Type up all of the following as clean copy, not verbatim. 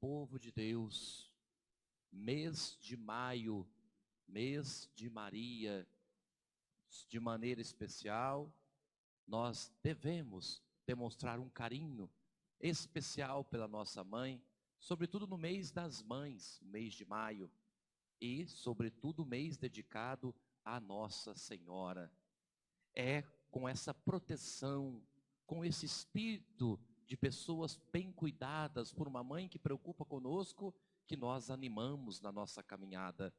povo de Deus, mês de maio, mês de Maria, de maneira especial, nós devemos demonstrar um carinho especial pela nossa mãe, sobretudo no mês das mães, o mês de maio, e sobretudo o mês dedicado à Nossa Senhora. É com essa proteção, com esse espírito de pessoas bem cuidadas por uma mãe que preocupa conosco, que nós animamos na nossa caminhada.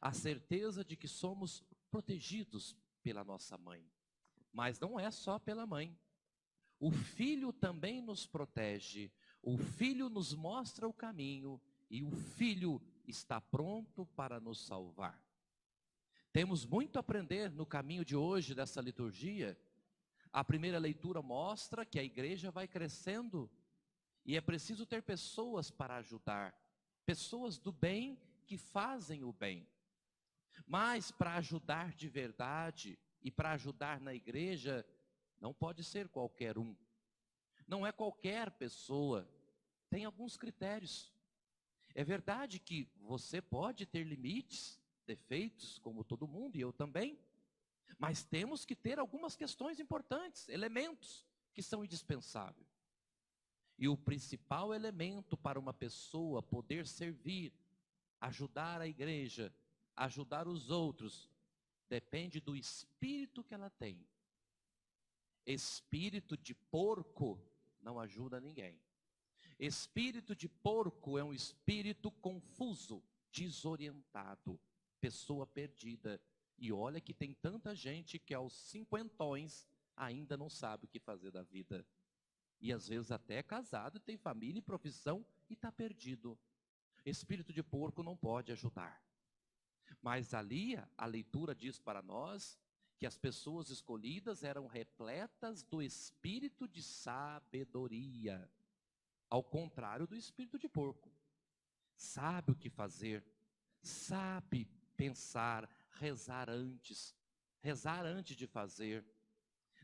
A certeza de que somos protegidos pela nossa mãe. Mas não é só pela mãe. O filho também nos protege. O filho nos mostra o caminho. E o filho está pronto para nos salvar. Temos muito a aprender no caminho de hoje dessa liturgia. A primeira leitura mostra que a igreja vai crescendo e é preciso ter pessoas para ajudar, pessoas do bem que fazem o bem. Mas para ajudar de verdade e para ajudar na igreja, não pode ser qualquer um. Não é qualquer pessoa. Tem alguns critérios. É verdade que você pode ter limites, defeitos, como todo mundo, e eu também. Mas temos que ter algumas questões importantes, elementos que são indispensáveis. E o principal elemento para uma pessoa poder servir, ajudar a igreja, ajudar os outros, depende do espírito que ela tem. Espírito de porco não ajuda ninguém. Espírito de porco é um espírito confuso, desorientado, pessoa perdida. E olha que tem tanta gente que aos cinquentões ainda não sabe o que fazer da vida. E às vezes até é casado, tem família e profissão e está perdido. Espírito de porco não pode ajudar. Mas ali a leitura diz para nós que as pessoas escolhidas eram repletas do espírito de sabedoria. Ao contrário do espírito de porco. Sabe o que fazer, sabe pensar, rezar antes de fazer.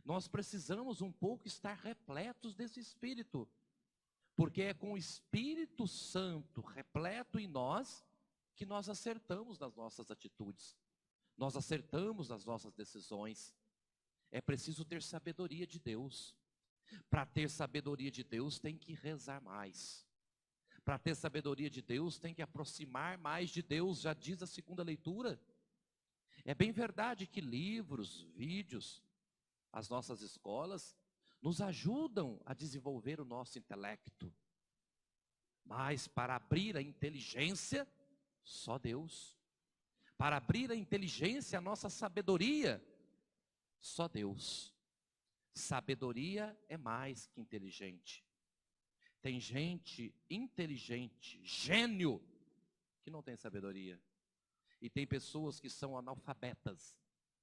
Nós precisamos um pouco estar repletos desse espírito, porque é com o Espírito Santo repleto em nós que nós acertamos nas nossas atitudes, nós acertamos nas nossas decisões. É preciso ter sabedoria de Deus. Para ter sabedoria de Deus tem que rezar mais. Para ter sabedoria de Deus tem que aproximar mais de Deus, já diz a segunda leitura. É bem verdade que livros, vídeos, as nossas escolas, nos ajudam a desenvolver o nosso intelecto. Mas para abrir a inteligência, só Deus. Para abrir a inteligência, a nossa sabedoria, só Deus. Sabedoria é mais que inteligente. Tem gente inteligente, gênio, que não tem sabedoria. E tem pessoas que são analfabetas,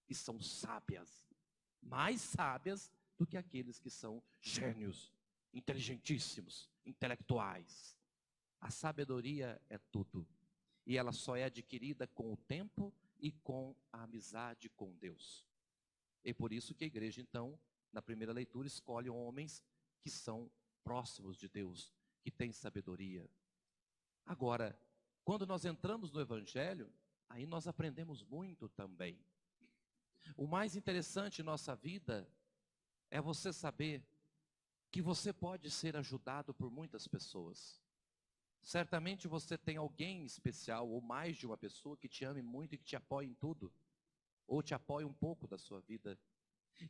que são sábias, mais sábias do que aqueles que são gênios, inteligentíssimos, intelectuais. A sabedoria é tudo. E ela só é adquirida com o tempo e com a amizade com Deus. E por isso que a igreja, então, na primeira leitura, escolhe homens que são próximos de Deus, que têm sabedoria. Agora, quando nós entramos no Evangelho, aí nós aprendemos muito também. O mais interessante em nossa vida é você saber que você pode ser ajudado por muitas pessoas. Certamente você tem alguém especial, ou mais de uma pessoa que te ame muito e que te apoie em tudo, ou te apoie um pouco da sua vida.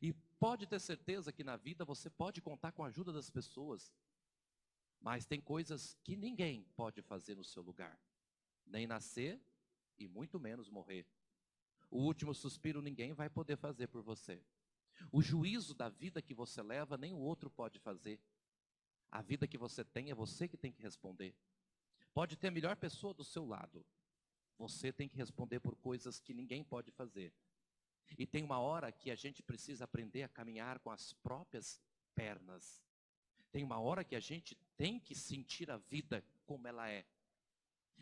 E pode ter certeza que na vida você pode contar com a ajuda das pessoas, mas tem coisas que ninguém pode fazer no seu lugar, nem nascer e muito menos morrer. O último suspiro ninguém vai poder fazer por você. O juízo da vida que você leva, nem o outro pode fazer. A vida que você tem é você que tem que responder. Pode ter a melhor pessoa do seu lado. Você tem que responder por coisas que ninguém pode fazer. E tem uma hora que a gente precisa aprender a caminhar com as próprias pernas. Tem uma hora que a gente tem que sentir a vida como ela é.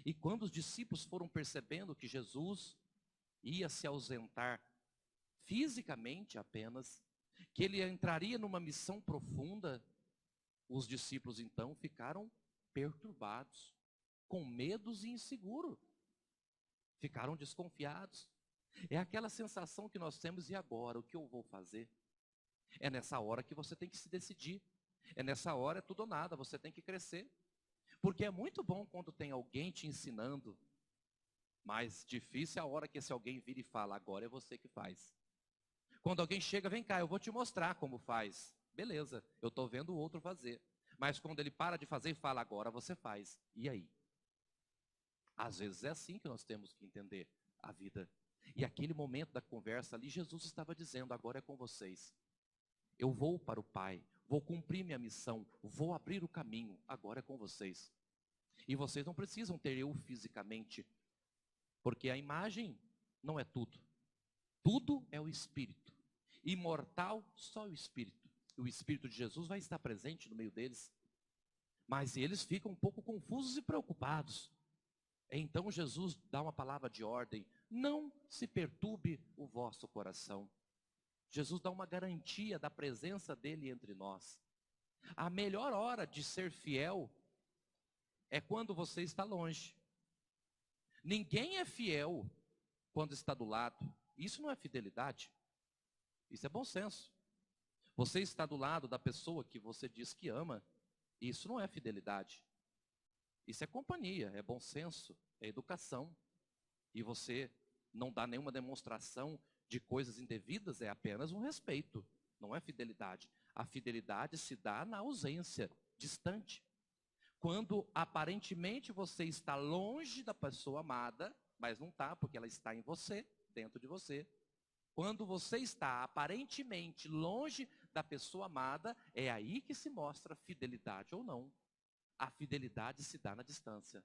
E quando os discípulos foram percebendo que Jesus ia se ausentar fisicamente apenas, que ele entraria numa missão profunda, os discípulos então ficaram perturbados. com medos e inseguro. Ficaram desconfiados. É aquela sensação que nós temos, e agora, o que eu vou fazer? É nessa hora que você tem que se decidir. É nessa hora, é tudo ou nada, você tem que crescer. Porque é muito bom quando tem alguém te ensinando, mas difícil é a hora que esse alguém vira e fala, agora é você que faz. Quando alguém chega, vem cá, eu vou te mostrar como faz. Beleza, eu estou vendo o outro fazer. Mas quando ele para de fazer e fala, agora você faz. E aí? Às vezes é assim que nós temos que entender a vida. E aquele momento da conversa ali, Jesus estava dizendo, agora é com vocês. Eu vou para o Pai, vou cumprir minha missão, vou abrir o caminho, agora é com vocês. E vocês não precisam ter eu fisicamente, porque a imagem não é tudo. Tudo é o Espírito. Imortal, só o Espírito. O Espírito de Jesus vai estar presente no meio deles. Mas eles ficam um pouco confusos e preocupados. Então Jesus dá uma palavra de ordem. Não se perturbe o vosso coração. Jesus dá uma garantia da presença dele entre nós. A melhor hora de ser fiel é quando você está longe. Ninguém é fiel quando está do lado. Isso não é fidelidade. Isso é bom senso. Você está do lado da pessoa que você diz que ama. Isso não é fidelidade. Isso é companhia, é bom senso, é educação. E você não dá nenhuma demonstração de coisas indevidas, é apenas um respeito. Não é fidelidade. A fidelidade se dá na ausência, distante. Quando aparentemente você está longe da pessoa amada, mas não está, porque ela está em você, dentro de você. Quando você está aparentemente longe da pessoa amada, é aí que se mostra fidelidade ou não. A fidelidade se dá na distância.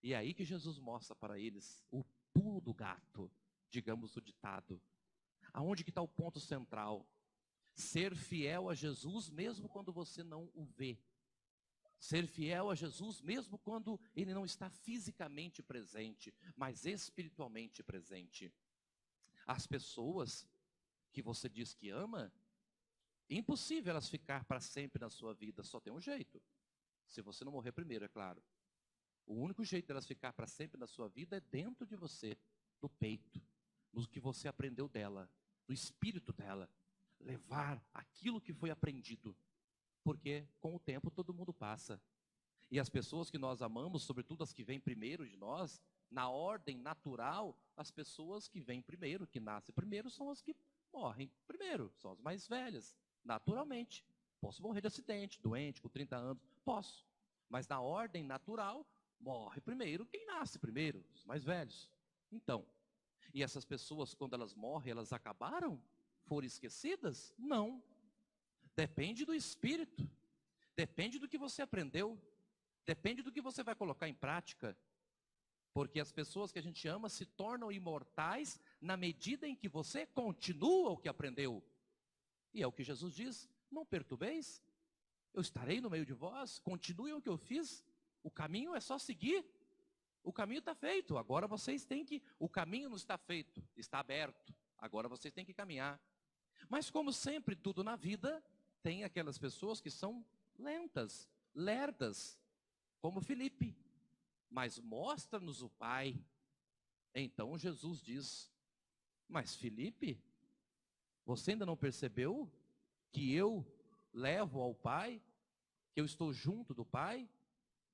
E é aí que Jesus mostra para eles o pulo do gato, digamos o ditado. Aonde que está o ponto central? Ser fiel a Jesus mesmo quando você não o vê. Ser fiel a Jesus mesmo quando ele não está fisicamente presente, mas espiritualmente presente. As pessoas que você diz que ama, impossível elas ficar para sempre na sua vida, só tem um jeito. Se você não morrer primeiro, é claro. O único jeito delas ficar para sempre na sua vida é dentro de você, no peito, no que você aprendeu dela, no espírito dela. Levar aquilo que foi aprendido. Porque com o tempo todo mundo passa. E as pessoas que nós amamos, sobretudo as que vêm primeiro de nós, na ordem natural, as pessoas que vêm primeiro, que nascem primeiro, são as que morrem primeiro, são as mais velhas, naturalmente. Posso morrer de acidente, doente, com 30 anos, posso. Mas na ordem natural, morre primeiro quem nasce primeiro, os mais velhos. Então, e essas pessoas, quando elas morrem, elas acabaram? Foram esquecidas? Não. Depende do espírito. Depende do que você aprendeu. Depende do que você vai colocar em prática. Porque as pessoas que a gente ama se tornam imortais na medida em que você continua o que aprendeu. E é o que Jesus diz, não perturbeis. Eu estarei no meio de vós, continuem o que eu fiz. O caminho é só seguir. O caminho está feito. Agora vocês têm que... O caminho não está feito, está aberto. Agora vocês têm que caminhar. Mas como sempre, tudo na vida, tem aquelas pessoas que são lentas, lerdas, como Filipe. Mas mostra-nos o Pai. Então Jesus diz, mas Filipe, você ainda não percebeu que eu levo ao Pai? Que eu estou junto do Pai?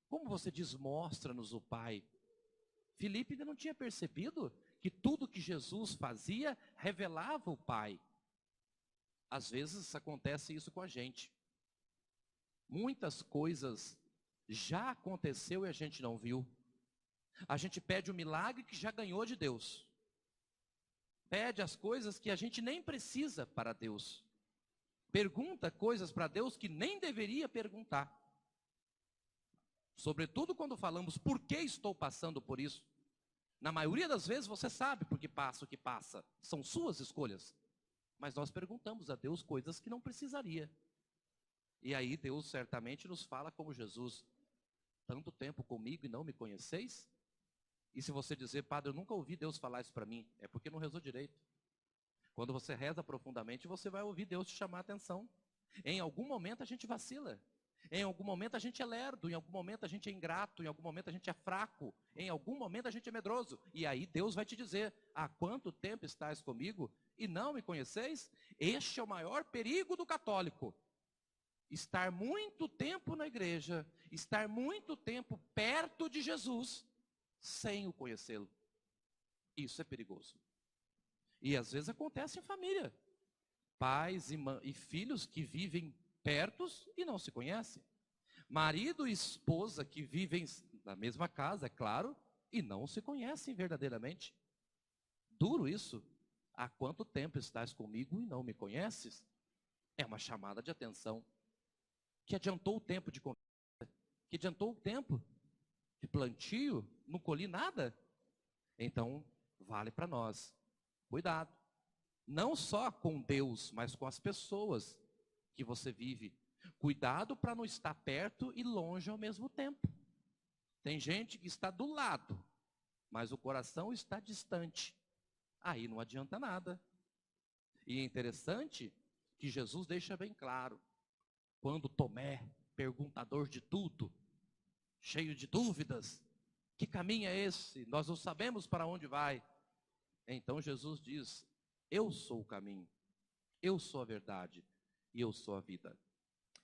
Como você diz, mostra-nos o Pai? Filipe ainda não tinha percebido que tudo que Jesus fazia revelava o Pai. Às vezes acontece isso com a gente. Muitas coisas já aconteceu e a gente não viu. A gente pede o milagre que já ganhou de Deus. Pede as coisas que a gente nem precisa para Deus. Pergunta coisas para Deus que nem deveria perguntar. Sobretudo quando falamos, por que estou passando por isso? Na maioria das vezes você sabe por que passa o que passa. São suas escolhas. Mas nós perguntamos a Deus coisas que não precisaria. E aí Deus certamente nos fala como Jesus. Tanto tempo comigo e não me conheceis? E se você dizer, padre, eu nunca ouvi Deus falar isso para mim, é porque não rezou direito. Quando você reza profundamente, você vai ouvir Deus te chamar a atenção. Em algum momento a gente vacila. Em algum momento a gente é lerdo, em algum momento a gente é ingrato, em algum momento a gente é fraco, em algum momento a gente é medroso. E aí Deus vai te dizer: há quanto tempo estás comigo e não me conheceis? Este é o maior perigo do católico. Estar muito tempo na igreja, estar muito tempo perto de Jesus, sem o conhecê-lo. Isso é perigoso. E às vezes acontece em família. Pais e filhos que vivem perto e não se conhecem. Marido e esposa que vivem na mesma casa, é claro, e não se conhecem verdadeiramente. Duro isso. Há quanto tempo estás comigo e não me conheces? É uma chamada de atenção. Que adiantou o tempo de conversa? Que adiantou o tempo de plantio? Não colhi nada? Então, vale para nós. Cuidado. Não só com Deus, mas com as pessoas que você vive. Cuidado para não estar perto e longe ao mesmo tempo. Tem gente que está do lado, mas o coração está distante. Aí não adianta nada. E é interessante que Jesus deixa bem claro. Quando Tomé, perguntador de tudo, cheio de dúvidas, que caminho é esse? Nós não sabemos para onde vai. Então Jesus diz: eu sou o caminho, eu sou a verdade e eu sou a vida.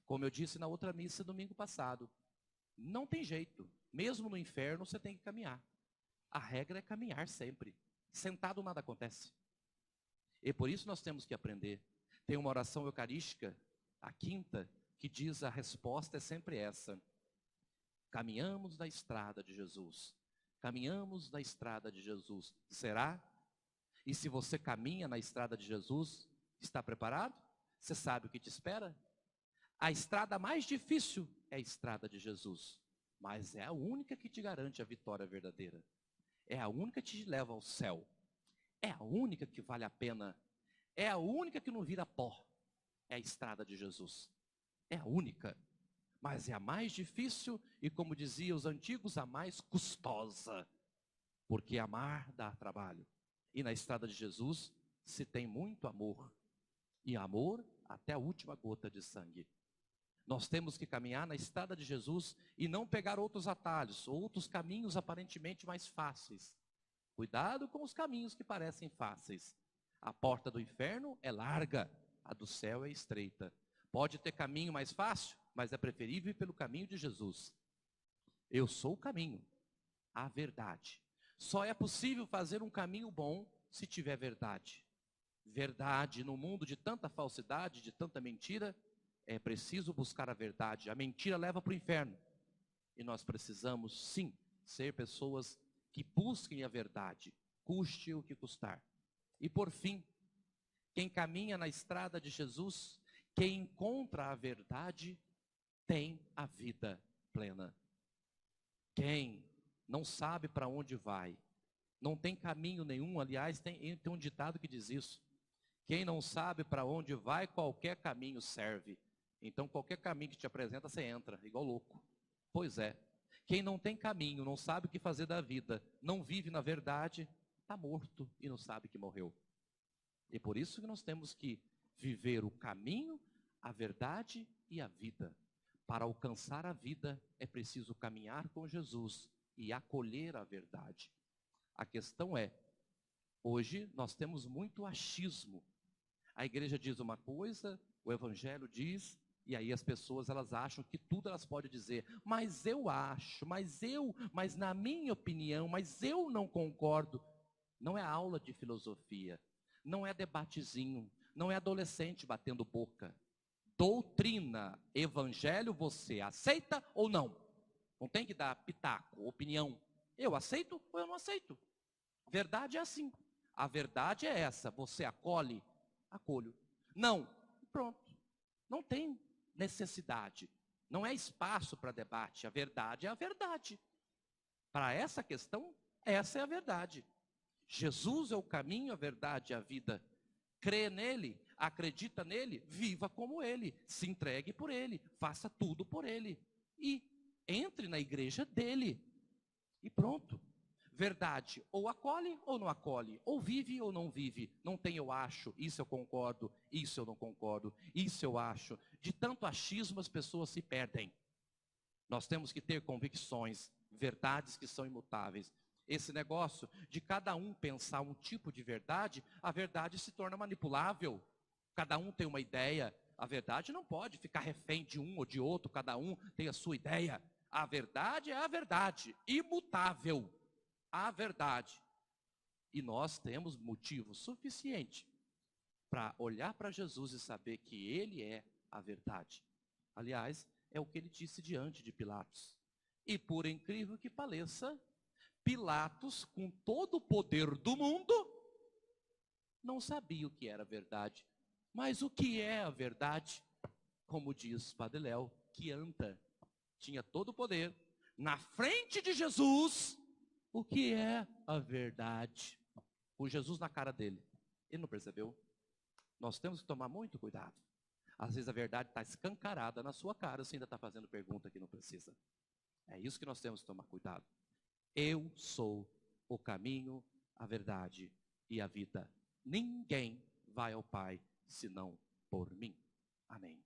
Como eu disse na outra missa domingo passado, não tem jeito, mesmo no inferno você tem que caminhar. A regra é caminhar sempre, sentado nada acontece. E por isso nós temos que aprender. Tem uma oração eucarística, a quinta, que diz: a resposta é sempre essa: caminhamos na estrada de Jesus, caminhamos na estrada de Jesus. Será? E se você caminha na estrada de Jesus, está preparado? Você sabe o que te espera? A estrada mais difícil é a estrada de Jesus, mas é a única que te garante a vitória verdadeira. É a única que te leva ao céu. É a única que vale a pena. É a única que não vira pó. É a estrada de Jesus. É a única. Mas é a mais difícil e, como diziam os antigos, a mais custosa. Porque amar dá trabalho. E na estrada de Jesus se tem muito amor. E amor até a última gota de sangue. Nós temos que caminhar na estrada de Jesus e não pegar outros atalhos, outros caminhos aparentemente mais fáceis. Cuidado com os caminhos que parecem fáceis. A porta do inferno é larga, a do céu é estreita. Pode ter caminho mais fácil, mas é preferível ir pelo caminho de Jesus. Eu sou o caminho, a verdade. Só é possível fazer um caminho bom se tiver verdade. Verdade no mundo de tanta falsidade, de tanta mentira, é preciso buscar a verdade. A mentira leva para o inferno. E nós precisamos, sim, ser pessoas que busquem a verdade, custe o que custar. E por fim, quem caminha na estrada de Jesus, quem encontra a verdade, tem a vida plena. Quem não sabe para onde vai, não tem caminho nenhum, aliás, tem um ditado que diz isso: quem não sabe para onde vai, qualquer caminho serve. Então qualquer caminho que te apresenta, você entra, igual louco. Pois é, quem não tem caminho, não sabe o que fazer da vida, não vive na verdade, está morto e não sabe que morreu. E por isso que nós temos que viver o caminho, a verdade e a vida. Para alcançar a vida, é preciso caminhar com Jesus e acolher a verdade. A questão é, hoje nós temos muito achismo. A igreja diz uma coisa, o evangelho diz, e aí as pessoas elas acham que tudo elas podem dizer. Mas eu acho, mas na minha opinião, mas eu não concordo. Não é aula de filosofia, não é debatezinho, não é adolescente batendo boca. Doutrina, evangelho, você aceita ou não? Não tem que dar pitaco, opinião. Eu aceito ou eu não aceito? Verdade é assim. A verdade é essa. Você acolhe? Acolho. Não. Pronto. Não tem necessidade. Não é espaço para debate. A verdade é a verdade. Para essa questão, essa é a verdade. Jesus é o caminho, a verdade e a vida. Crê nele, acredita nele, viva como ele, se entregue por ele, faça tudo por ele. E entre na igreja dele. E pronto. Verdade, ou acolhe ou não acolhe, ou vive ou não vive. Não tem eu acho, isso eu concordo, isso eu não concordo, isso eu acho. De tanto achismo as pessoas se perdem. Nós temos que ter convicções, verdades que são imutáveis. Esse negócio de cada um pensar um tipo de verdade, a verdade se torna manipulável. Cada um tem uma ideia. A verdade não pode ficar refém de um ou de outro, cada um tem a sua ideia. A verdade é a verdade, imutável. A verdade. E nós temos motivo suficiente para olhar para Jesus e saber que Ele é a verdade. Aliás, é o que ele disse diante de Pilatos. E por incrível que pareça, Pilatos, com todo o poder do mundo, não sabia o que era verdade. Mas o que é a verdade? Como diz Padre Léo, que anta, tinha todo o poder. Na frente de Jesus, o que é a verdade? Com Jesus na cara dele. Ele não percebeu? Nós temos que tomar muito cuidado. Às vezes a verdade está escancarada na sua cara, você ainda está fazendo pergunta que não precisa. É isso que nós temos que tomar cuidado. Eu sou o caminho, a verdade e a vida. Ninguém vai ao Pai senão por mim. Amém.